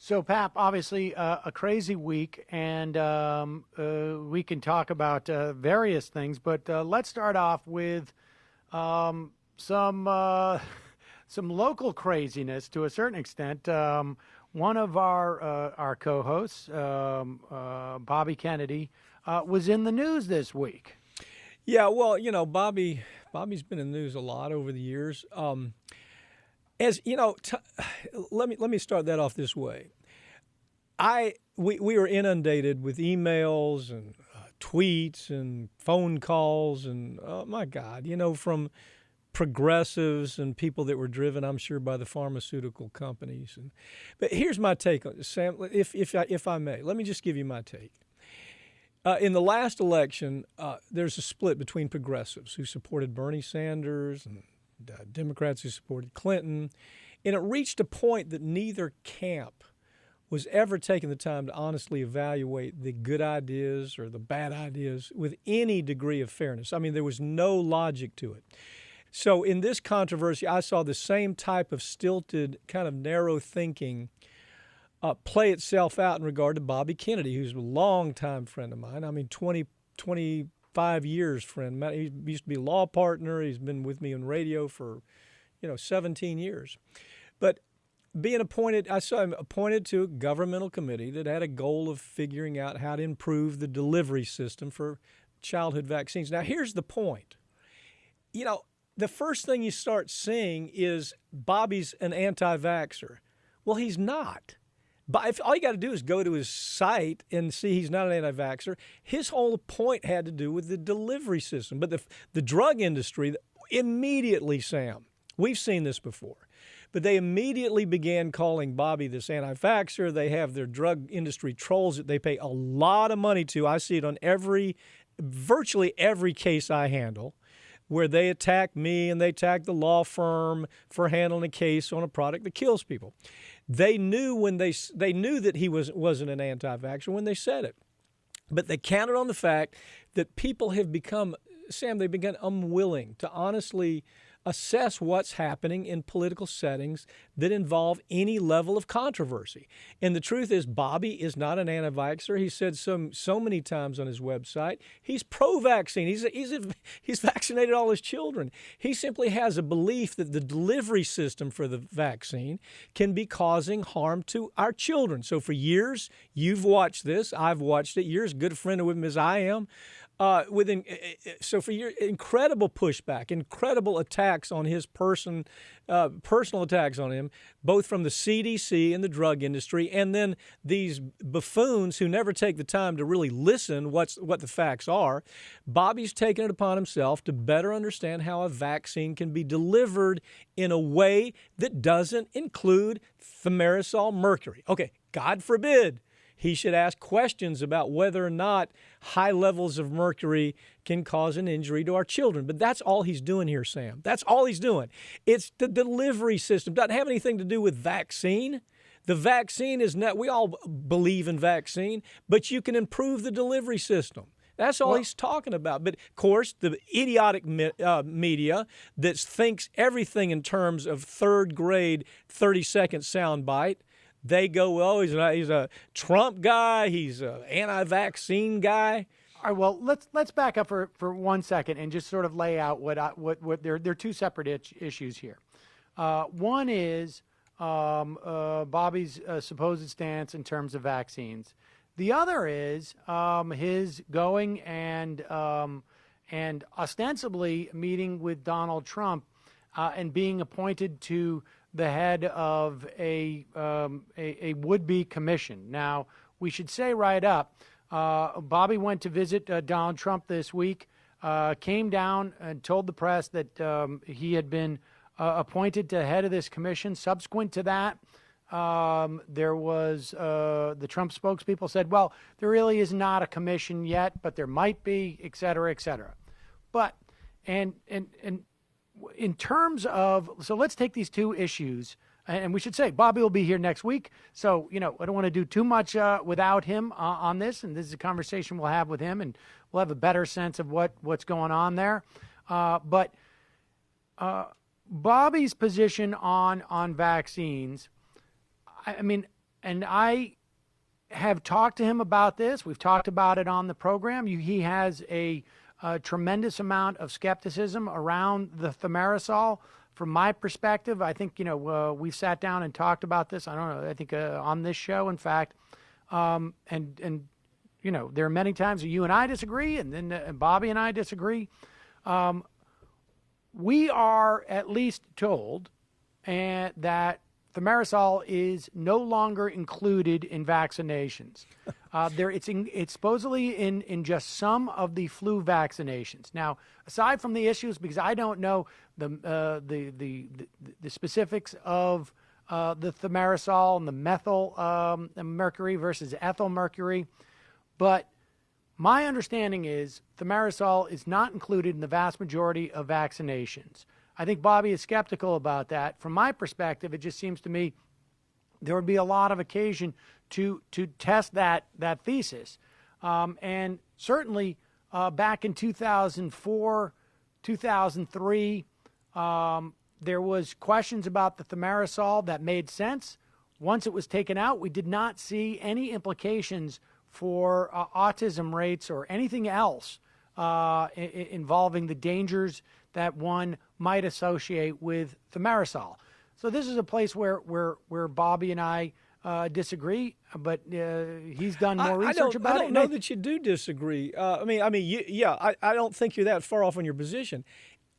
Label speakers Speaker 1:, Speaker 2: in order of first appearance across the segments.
Speaker 1: So, Pap, obviously a crazy week, and we can talk about various things, but let's start off with some some local craziness to a certain extent. One of our co-hosts, Bobby Kennedy, was in the news this week.
Speaker 2: Yeah, well, Bobby's been in the news a lot over the years. As you know, let me start that off this way. We were inundated with emails and tweets and phone calls and oh my God, from progressives and people that were driven, I'm sure, by the pharmaceutical companies. But here's my take on it, Sam. If I may, let me just give you my take. In the last election, there's a split between progressives who supported Bernie Sanders and Democrats who supported Clinton, and it reached a point that neither camp was ever taking the time to honestly evaluate the good ideas or the bad ideas with any degree of fairness. I mean, there was no logic to it. So in this controversy, I saw the same type of stilted, kind of narrow thinking play itself out in regard to Bobby Kennedy, who's a longtime friend of mine. I mean, 25 years friend. He used to be a law partner. He's been with me on radio for, 17 years. But being appointed, I saw him appointed to a governmental committee that had a goal of figuring out how to improve the delivery system for childhood vaccines. Now, here's the point. The first thing you start seeing is Bobby's an anti-vaxxer. Well, he's not. But if all you got to do is go to his site and see he's not an anti-vaxxer, his whole point had to do with the delivery system. But the drug industry immediately, Sam, we've seen this before, but they immediately began calling Bobby this anti-vaxxer. They have their drug industry trolls that they pay a lot of money to. I see it on virtually every case I handle, where they attack me and they attack the law firm for handling a case on a product that kills people. They knew they knew that he wasn't an anti-vaxxer when they said it, but they counted on the fact that people have become, Sam, they've become unwilling to honestly assess what's happening in political settings that involve any level of controversy. And the truth is, Bobby is not an anti-vaxxer. He said so many times on his website, he's pro-vaccine. He's vaccinated all his children. He simply has a belief that the delivery system for the vaccine can be causing harm to our children. So for years, you've watched this. I've watched it. You're as good a friend of him as I am. So for your incredible pushback, incredible attacks on his personal attacks on him, both from the CDC and the drug industry, and then these buffoons who never take the time to really listen what the facts are, Bobby's taken it upon himself to better understand how a vaccine can be delivered in a way that doesn't include thimerosal mercury. Okay, God forbid he should ask questions about whether or not high levels of mercury can cause an injury to our children. But that's all he's doing here, Sam. That's all he's doing. It's the delivery system. Doesn't have anything to do with vaccine. The vaccine is not, we all believe in vaccine, but you can improve the delivery system. That's all he's talking about. But, of course, the idiotic media that thinks everything in terms of third-grade 30-second soundbite, they go, well, he's a Trump guy. He's an anti-vaccine guy.
Speaker 1: All right. Well, let's back up for 1 second and just sort of lay out what there are two separate issues here. One is Bobby's supposed stance in terms of vaccines. The other is his going and ostensibly meeting with Donald Trump and being appointed to the head of a would-be commission. Now, we should say right up, Bobby went to visit Donald Trump this week, came down and told the press that he had been appointed to head of this commission. Subsequent to that, there was the Trump spokespeople said, well, there really is not a commission yet, but there might be, et cetera, et cetera. But, and in terms of, so let's take these two issues, and we should say Bobby will be here next week. So, I don't want to do too much without him on this, and this is a conversation we'll have with him, and we'll have a better sense of what's going on there. But Bobby's position on vaccines, I mean, And I have talked to him about this. We've talked about it on the program. He has a tremendous amount of skepticism around the thimerosal. From my perspective, I think, we've sat down and talked about this. I don't know, I think on this show, in fact. And there are many times that you and I disagree, and then Bobby and I disagree. We are at least told that thimerosal is no longer included in vaccinations. It's supposedly in just some of the flu vaccinations. Now, aside from the issues, because I don't know the specifics of the thimerosal and the methyl mercury versus ethyl mercury, but my understanding is thimerosal is not included in the vast majority of vaccinations. I think Bobby is skeptical about that. From my perspective, it just seems to me there would be a lot of occasion to test that thesis. And certainly back in 2004, 2003, there was questions about the thimerosal that made sense. Once it was taken out, we did not see any implications for autism rates or anything else involving the dangers that one might associate with thimerosal. So this is a place where Bobby and I disagree, but he's done more research about it.
Speaker 2: I don't know that you do disagree. I don't think you're that far off on your position.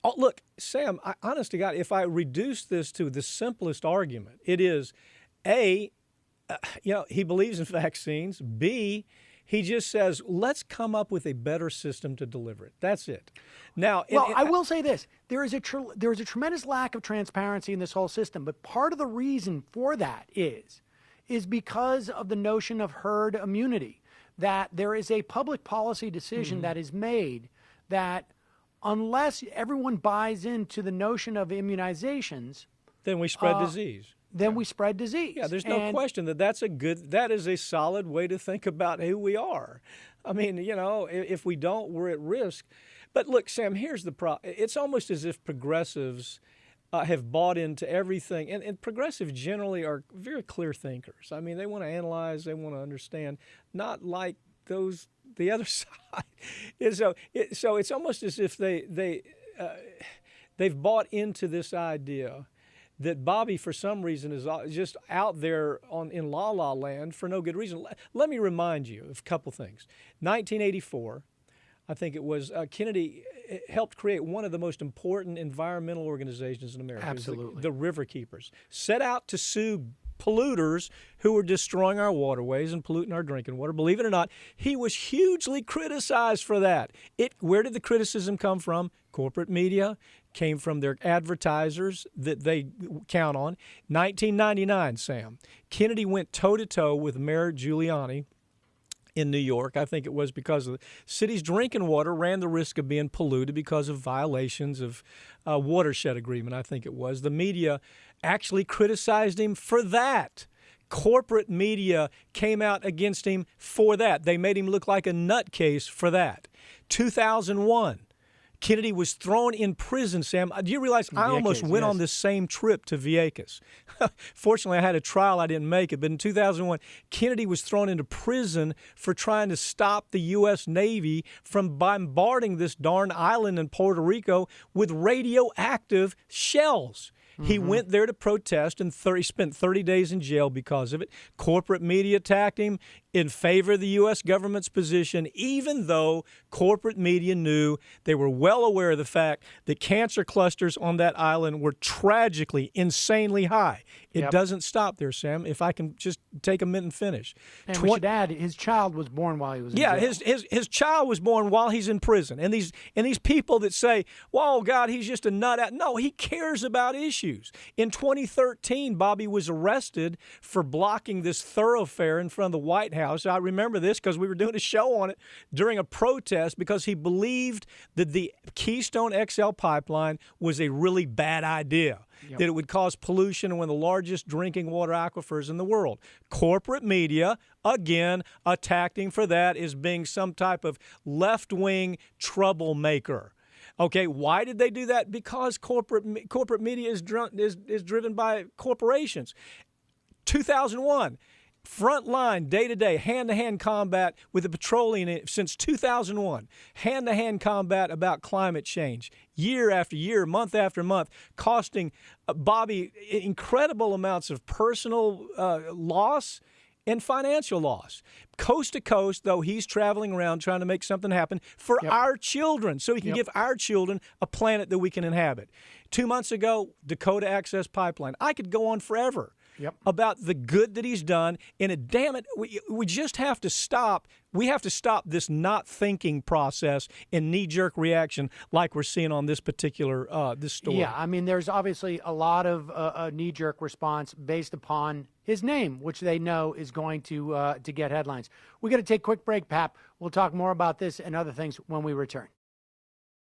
Speaker 2: Oh, look, Sam, honest to God, if I reduce this to the simplest argument, it is A, he believes in vaccines. B, he just says, let's come up with a better system to deliver it. That's it. Now,
Speaker 1: I will say this. There is a tremendous lack of transparency in this whole system, but part of the reason for that is because of the notion of herd immunity, that there is a public policy decision that is made that unless everyone buys into the notion of immunizations,
Speaker 2: then we spread disease.
Speaker 1: We spread disease.
Speaker 2: Yeah, there's no question that is a solid way to think about who we are. I mean, if we don't, we're at risk. But look, Sam, here's the problem. It's almost as if progressives have bought into everything. And progressives generally are very clear thinkers. I mean, they want to analyze, they want to understand, not like the other side. And so it's almost as if they've bought into this idea that Bobby, for some reason, is just out there in la-la land for no good reason. Let me remind you of a couple things. 1984, I think it was, Kennedy helped create one of the most important environmental organizations in America.
Speaker 1: Absolutely.
Speaker 2: The River Keepers. Set out to sue polluters who were destroying our waterways and polluting our drinking water. Believe it or not, he was hugely criticized for that. Where did the criticism come from? Corporate media. Came from their advertisers that they count on. 1999, Sam, Kennedy went toe-to-toe with Mayor Giuliani in New York. I think it was because the city's drinking water ran the risk of being polluted because of violations of watershed agreement, I think it was. The media actually criticized him for that. Corporate media came out against him for that. They made him look like a nutcase for that. 2001. Kennedy was thrown in prison, Sam. Do you realize I almost went on this same trip to Vieques? Fortunately, I had a trial. I didn't make it. But in 2001, Kennedy was thrown into prison for trying to stop the U.S. Navy from bombarding this darn island in Puerto Rico with radioactive shells. He went there to protest, and he spent 30 days in jail because of it. Corporate media attacked him in favor of the U.S. government's position, even though corporate media knew they were well aware of the fact that cancer clusters on that island were tragically, insanely high. It doesn't stop there, Sam, if I can just take a minute and finish.
Speaker 1: And we should add, his child was born while he was in jail.
Speaker 2: His child was born while he's in prison. And these people that say, "Whoa, God, he's just a nut out." No, he cares about issues. In 2013, Bobby was arrested for blocking this thoroughfare in front of the White House. I remember this because we were doing a show on it during a protest because he believed that the Keystone XL pipeline was a really bad idea. That it would cause pollution in one of the largest drinking water aquifers in the world. Corporate media, again, attacked him for that as being some type of left-wing troublemaker. Okay, why did they do that? Because corporate media is driven by corporations. 2001, front line, day to day, hand-to-hand combat with the petroleum since 2001. Hand-to-hand combat about climate change, year after year, month after month, costing Bobby incredible amounts of personal loss and financial loss. Coast to coast, though, he's traveling around trying to make something happen for our children, so he can give our children a planet that we can inhabit. 2 months ago, Dakota Access Pipeline. I could go on forever about the good that he's done. And damn it, we just have to stop. We have to stop this not thinking process and knee-jerk reaction like we're seeing on this particular this story.
Speaker 1: Yeah, I mean, there's obviously a lot of a knee-jerk response based upon his name, which they know is going to get headlines. We got to take a quick break, Pap. We'll talk more about this and other things when we return.